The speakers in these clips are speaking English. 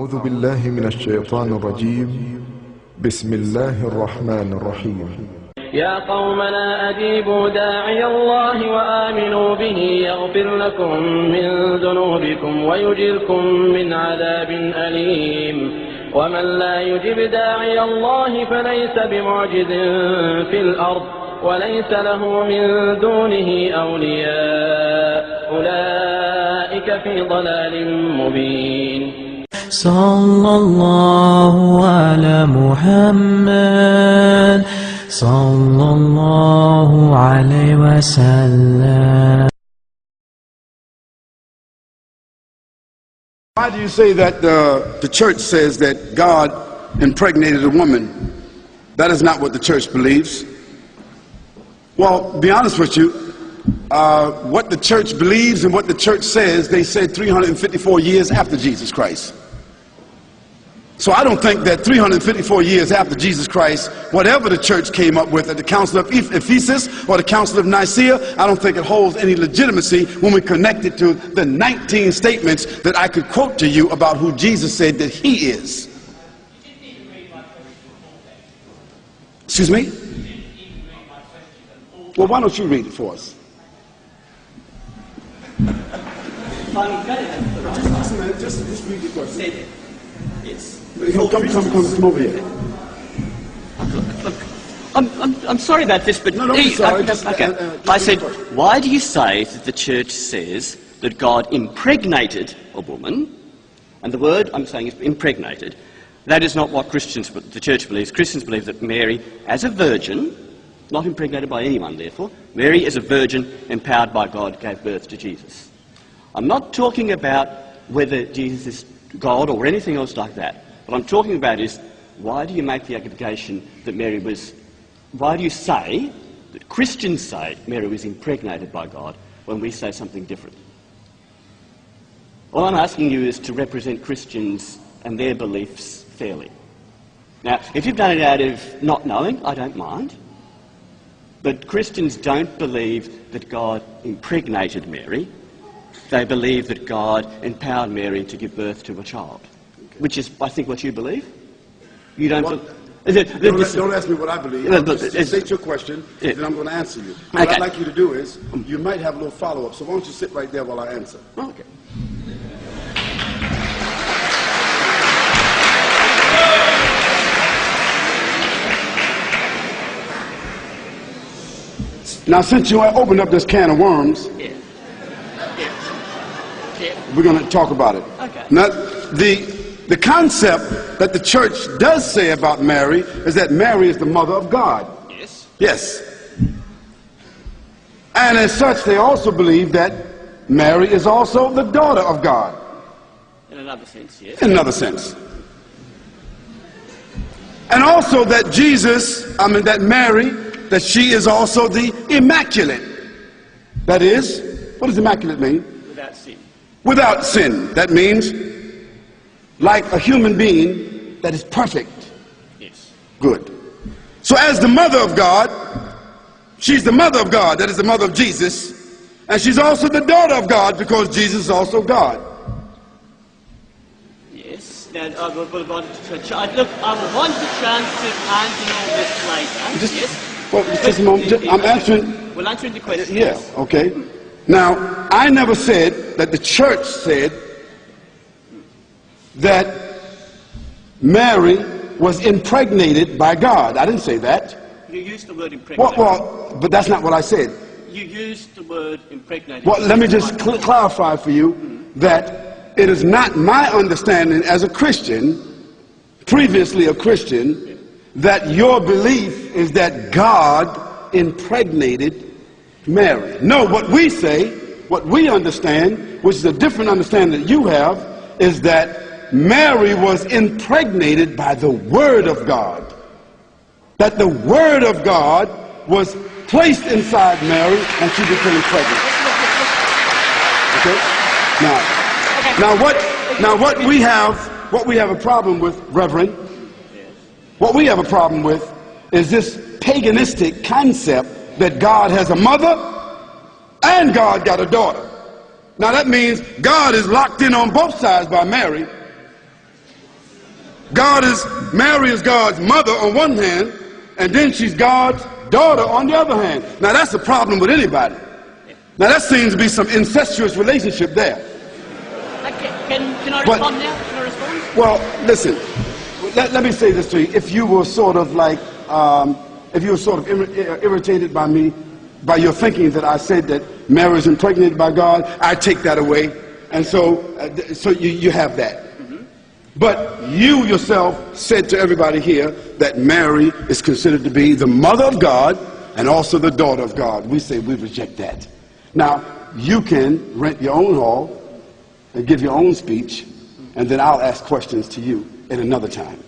أعوذ بالله من الشيطان الرجيم. بسم الله الرحمن الرحيم. يا قومنا أجيبوا داعي الله وآمنوا به يغفر لكم من ذنوبكم ويجركم من عذاب أليم. ومن لا يجب داعي الله فليس بمعجز في الأرض وليس له من دونه أولياء أولئك في ضلال مبين. صلى الله على محمد صلى الله عليه وسلم. Why do you say that the church says that God impregnated a woman? That is not what the church believes. Well, to be honest with you, what the church believes and what the church says, they said 354 years after Jesus Christ. So I don't think that 354 years after Jesus Christ, whatever the church came up with at the Council of Ephesus or the Council of Nicaea, I don't think it holds any legitimacy when we connect it to the 19 statements that I could quote to you about who Jesus said that he is. Excuse me? Well, why don't you read it for us? Just read the question. Yes. Come over here. Look, I'm sorry about this, but... No, don't be sorry. I said, why do you say that the church says that God impregnated a woman, and the word I'm saying is impregnated? That is not what the church believes. Christians believe that Mary, as a virgin, not impregnated by anyone, therefore, Mary, as a virgin, empowered by God, gave birth to Jesus. I'm not talking about whether Jesus is God or anything else like that. What I'm talking about is, why do you make the allegation that why do you say, that Christians say Mary was impregnated by God when we say something different? All I'm asking you is to represent Christians and their beliefs fairly. Now, if you've done it out of not knowing, I don't mind. But Christians don't believe that God impregnated Mary. They believe that God empowered Mary to give birth to a child, which is, I think, what you believe. You don't. Don't ask me what I believe. Just state your question, then I'm going to answer you. What I'd like you to do is, you might have a little follow-up, so why don't you sit right there while I answer? Okay. Now, since you opened up this can of worms, we're going to talk about it. Okay. Now, the concept that the church does say about Mary is that Mary is the mother of God. Yes. Yes. And as such, they also believe that Mary is also the daughter of God. In another sense, yes. In another sense. And also that that Mary, that she is also the immaculate. That is, what does immaculate mean? Without sin. Without sin. That means like a human being that is perfect. Yes. Good. So as the mother of God, she's the mother of God, that is the mother of Jesus, and she's also the daughter of God because Jesus is also God. Yes. Now, I will want to chance to answer all this later. Yes. Well, just a moment. I'm answering. We'll answer the question. Yeah, okay. Now, I never said that the church said that Mary was impregnated by God. I didn't say that. You used the word impregnated. Well, but that's not what I said. You used the word impregnated. Well, let me just clarify for you that it is not my understanding as a Christian, previously a Christian, that your belief is that God impregnated Mary. No, what we say, what we understand, which is a different understanding that you have, is that Mary was impregnated by the Word of God. That the Word of God was placed inside Mary and she became pregnant. Okay? Now what we have a problem with, Reverend, what we have a problem with is this paganistic concept that God has a mother and God got a daughter. Now that means God is locked in on both sides by Mary, Mary is God's mother on one hand, and then she's God's daughter on the other hand. Now that's a problem with anybody. Now that seems to be some incestuous relationship there. Can I respond now? Can I respond? Well, listen, let me say this to you. If you were sort of like, irritated by me, by your thinking that I said that Mary is impregnated by God, I take that away. And so you have that. But you yourself said to everybody here that Mary is considered to be the mother of God and also the daughter of God. We say we reject that. Now, you can rent your own hall and give your own speech, and then I'll ask questions to you at another time.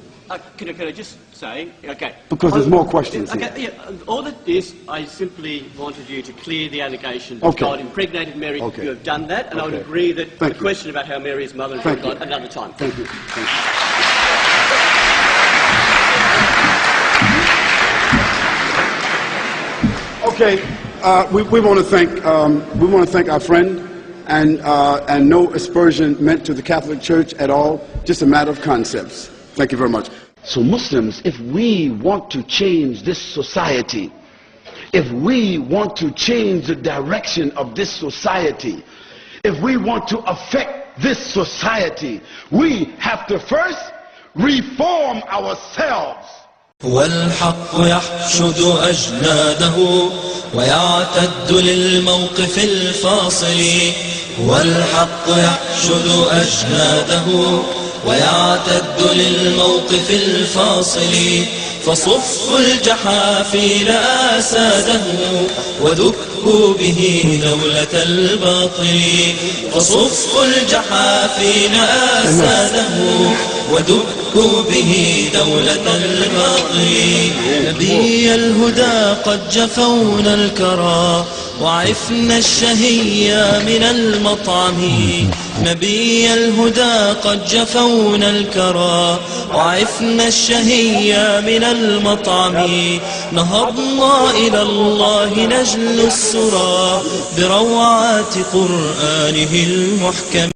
Can I just say, okay. Because there's more questions okay, here. Yeah, all that is, I simply wanted you to clear the allegation that God impregnated Mary. You have done that, and I would agree that the question about how Mary is mother is God another time. Thank you. Thank you. Okay, we want to thank our friend, and no aspersion meant to the Catholic Church at all. Just a matter of concepts. Thank you very much. So Muslims, if we want to change this society, if we want to change the direction of this society, if we want to affect this society, we have to first reform ourselves. والحق يحشد أجناده ويعتد للموقف الفاصل والحق يحشد أجناده ويعتد للموقف الفاصل فصفوا الجحافل آساده ودكوا به دولة الباطل فصفوا الجحافل آساده ودكوا به دولة الباطل نبي الهدى قد جفونا الكرى وعفنا الشهية من المطعم نبي الهدى قد جفونا الكرى وعفنا الشهية من المطعم نهضنا إلى الله نجل السرى بروعات قرآنه المحكم